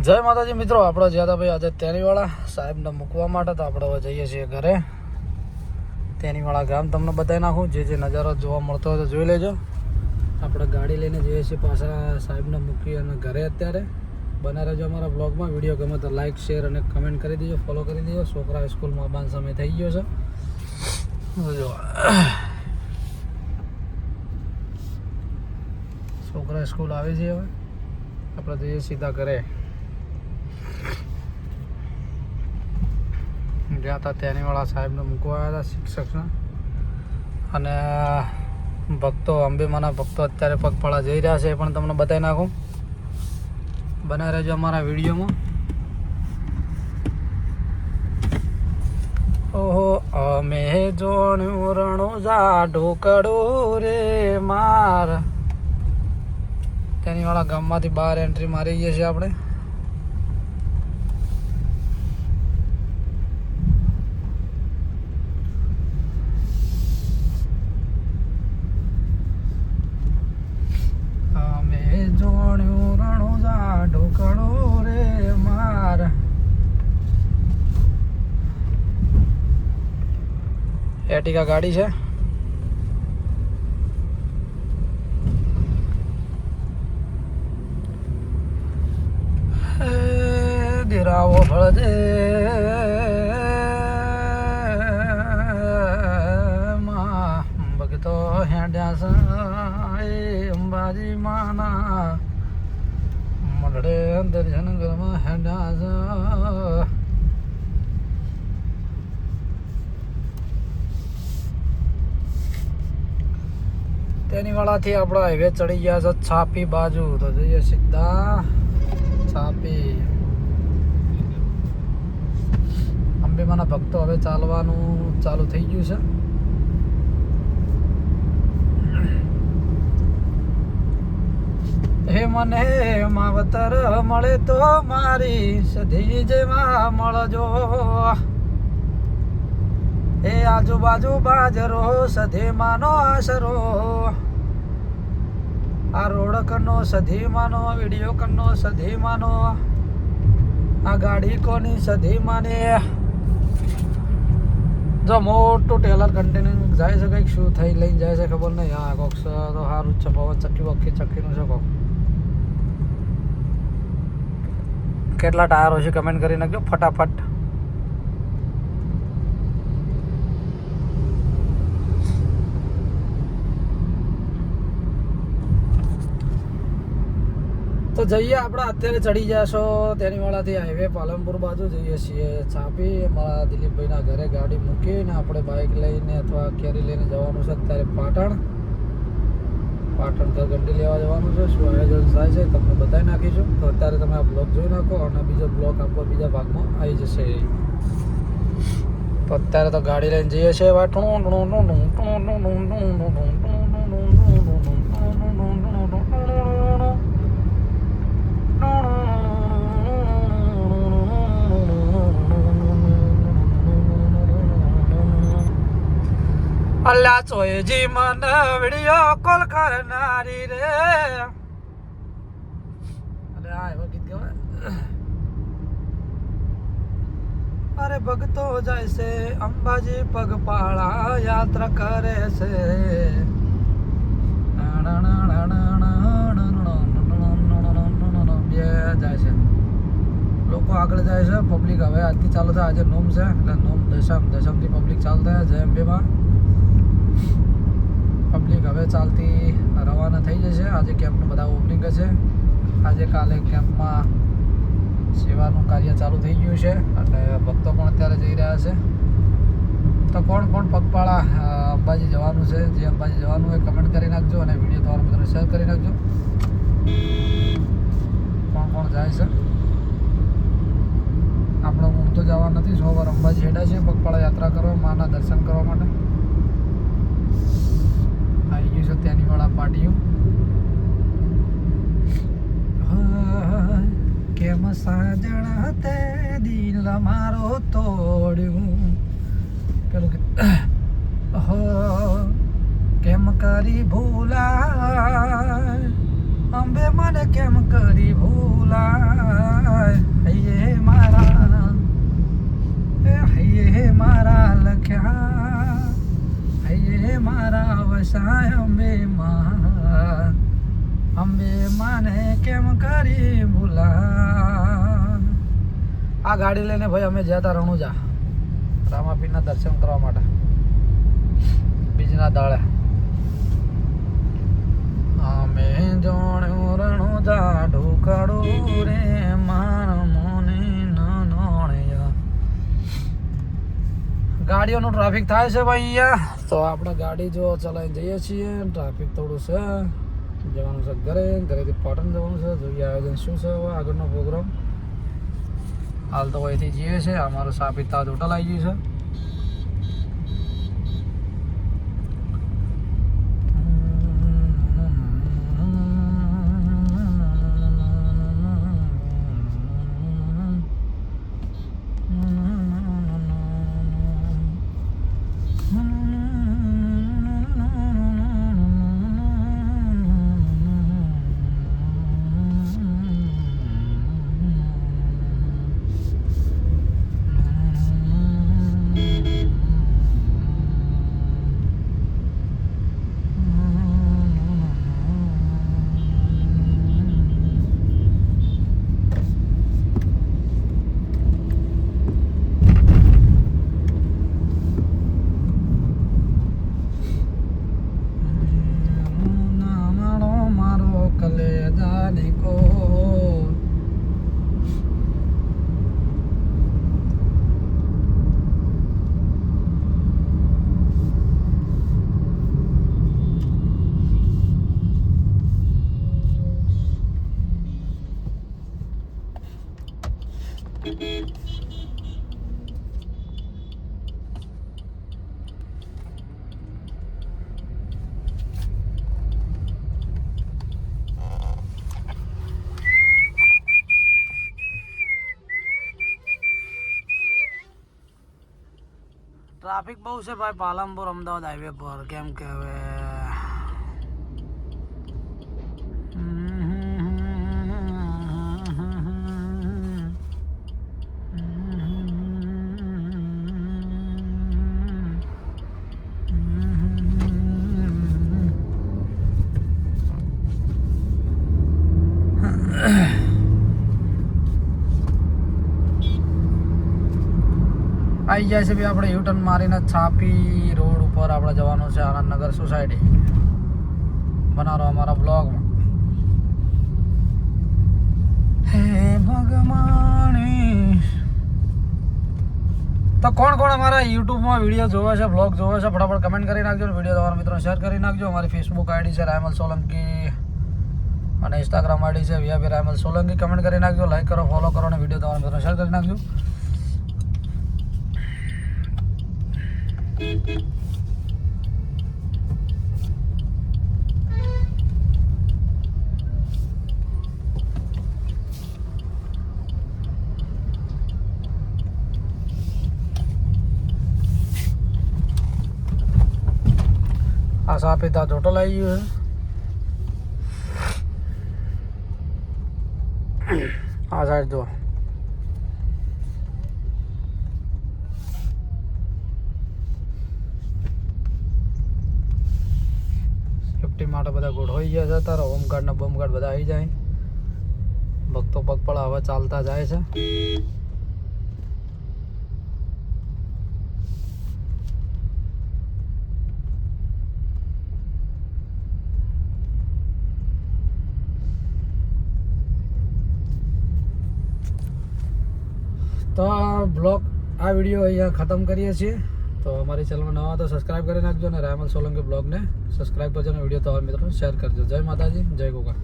જય માતાજી મિત્રો, આપણે જ્યાં હતા ભાઈ આજે તેનીવાળા સાહેબને મૂકવા માટે. તો આપણે હવે જઈએ છીએ ઘરે. તેનીવાળા ગામ તમને બતાવી નાખું, જે નજારો જોવા મળતો હોય તો જોઈ લેજો. આપણે ગાડી લઈને જઈએ છીએ પાછા સાહેબને મૂકી અને ઘરે. અત્યારે બના રહેજો અમારા બ્લોગમાં. વિડીયો ગમે તો લાઇક, શેર અને કમેન્ટ કરી દેજો, ફોલો કરી દેજો. છોકરા સ્કૂલમાં બાંધ સમય થઈ ગયો છે. જો છોકરા સ્કૂલ આવે છે. હવે આપણે જઈએ સીધા ઘરે. ગયા હતા તેનીવાળા સાહેબને મૂકવા આવ્યા હતા શિક્ષકને. અને ભક્તો, અંબેમાના ભક્તો અત્યારે પગપાળા જઈ રહ્યા છે, એ પણ તમને બતાવી નાખું. બનાવી રહેજો અમારા વિડીયોમાં. ઓહો, અમે જોણ્યું રણુજા ઢોકડું રે માર. તેનીવાળા ગામમાંથી બહાર એન્ટ્રી મારી ગઈ છે આપણે. જોણ્યું રણુજા ઢોકળો રે માર. એર્ટિગા ગાડી છે. દેરાવો ફળજે માં ભગતો હેડ્યા છે અંબાજી માના મળે દર્શન કરવા હેડ્યા છે. તેનીવાળાથી આપણે હાઈવે ચડી ગયા છે છાપી બાજુ. તો જઈએ સીધા છાપી. અંબેમાના ભક્તો હવે ચાલવાનું ચાલુ થઈ ગયું છે. હે મને માવતર મળે તો મારી સધી જેવા મળજો. એ આજુબાજુ બાજરો સધી માનો આશરો. આ રોડ કનો સધી માનો, વિડીયો કનો સધી માનો, આ ગાડી કોની સધી માને. જો મોટું ટેલર કન્ટેનર જાય છે, કંઈક શું થઈ લઈને જાય છે ખબર નહીં. હા કોક તો સારું છે, પવન ચક્કીનું છે કોક. કેટલા ટાયરો છે કમેન્ટ કરી નાખજો ફટાફટ. તો જઈએ આપણે. અત્યારે ચડી જશો તેનીવાળાથી હાઈવે પાલનપુર બાજુ જઈએ છીએ છાપી. અમારા દિલીપભાઈના ઘરે ગાડી મૂકીને આપણે બાઇક લઈને અથવા કેરી લઈને જવાનું છે અત્યારે પાટણ ગંડી લેવા જવાનું છે. શું આયોજન થાય છે તમને બતાવી નાખીશું. તો અત્યારે તમે આ બ્લોગ જોઈ નાખો અને બીજો બ્લોગ આપણો બીજા ભાગમાં આવી જશે. તો અત્યારે તો ગાડી લઈને જઈએ છીએ. અલ્લા ચોયજી મન વિડીયો કોલ કરનારી રે. અરે આ એવા ગીત ગવાય. અરે ભગતો જાય છે અંબાજી પગપાળા યાત્રા કરે છે. બે જાય છે લોકો, આગળ જાય છે પબ્લિક. હવે આજથી ચાલુ થાય. આજે નોમ છે એટલે નોમ દશમથી પબ્લિક ચાલુ થાય. જય અંબેમાં પબ્લિક હવે ચાલતી રવાના થઈ જશે. આજે કેમ્પનું બધા ઓપનિંગ છે. આજે કાલે કેમ્પમાં સેવાનું કાર્ય ચાલુ થઈ ગયું છે અને ભક્તો પણ અત્યારે જઈ રહ્યા છે. તો કોણ પગપાળા અંબાજી જવાનું છે, જે અંબાજી જવાનું હોય કમેન્ટ કરી નાખજો અને વિડીયો તમારા મિત્રોને શેર કરી નાખજો. કોણ જાય છે. આપણે હું તો જવા નથી. 100 વાર અંબાજી હેડા છે પગપાળા યાત્રા કરવા, માના દર્શન કરવા માટે. આવી ગયું છે તેનીવાળા પાટિયું. કેમ સાજણ તે દિલ મારો તોડ્યું. પેલું કેમ કરી ભૂલાય અંબે મને કેમ કરી ભૂલાય. મારી ભૂલા. આ ગાડી લઈને ભાઈ અમે ગયા હતા રણુજા રામાપીરના દર્શન કરવા માટે બીજના દાડે. અમે જોણ્યું રણુજા ઢોકાડું રે માર મોને નોણ્યા. ગાડીઓનું ટ્રાફિક થાય છે ભાઈ અહીંયા, તો આપણે ગાડી જો ચલાવીને જઈએ છીએ. ટ્રાફિક થોડું છે, જવાનું છે ઘરેથી પાટણ જવાનું છે. જોઈએ આયોજન શું છે હવે આગળનો પ્રોગ્રામ. હાલ તો અહીંથી જઈએ છીએ. અમારું સાપિત તાજ હોટલ આવી ગયું છે. ટ્રાફિક બહુ છે ભાઈ પાલનપુર અમદાવાદ હાઈવે પર. કેમ કે હવે આવી જાય છે ભાઈ. આપણે યુટર્ન મારીને છાપી રોડ ઉપર આપણે જવાનું છે આનંદનગર સોસાયટી. બનાવો અમારા બ્લોગમાં. હે ભગવાન. તો કોણ કોણ અમારા યુટ્યુબમાં વિડીયો જોવે છે, બ્લોગ જોવે છે, ફટાફટ કમેન્ટ કરી નાખજો. વિડીયો તમારા મિત્રોને શેર કરી નાખજો. અમારી ફેસબુક આઈડી છે રાયમલ સોલંકી અને ઇન્સ્ટાગ્રામ આઈડી છે વીઆઈપી રાયમલ સોલંકી. કમેન્ટ કરી નાખજો, લાઈક કરો, ફોલો કરો અને વિડીયો તમારા મિત્રોને શેર કરી નાખજો. આ સાપિત તાજ હોટલ આવી ગયું છે. આ સાઈડ જો સેફટી માટે બધા ગોઠવાઈ ગયા છે. તારા હોમગાર્ડ ને બમગાર્ડ બધા આવી જાય. ભક્તો પગપાળા હવે ચાલતા જાય છે. તો આ બ્લોગ આ વિડીયો અહીંયા ખતમ કરીએ છીએ. તો અમારી ચેનલમાં નવા તો સબસ્ક્રાઈબ કરી નાખજો અને રાયમલ સોલંકી બ્લોગને સબસ્ક્રાઈબ કરજો અને વિડીયો તમારા મિત્રોને શેર કરજો. જય માતાજી, જય ગોગા.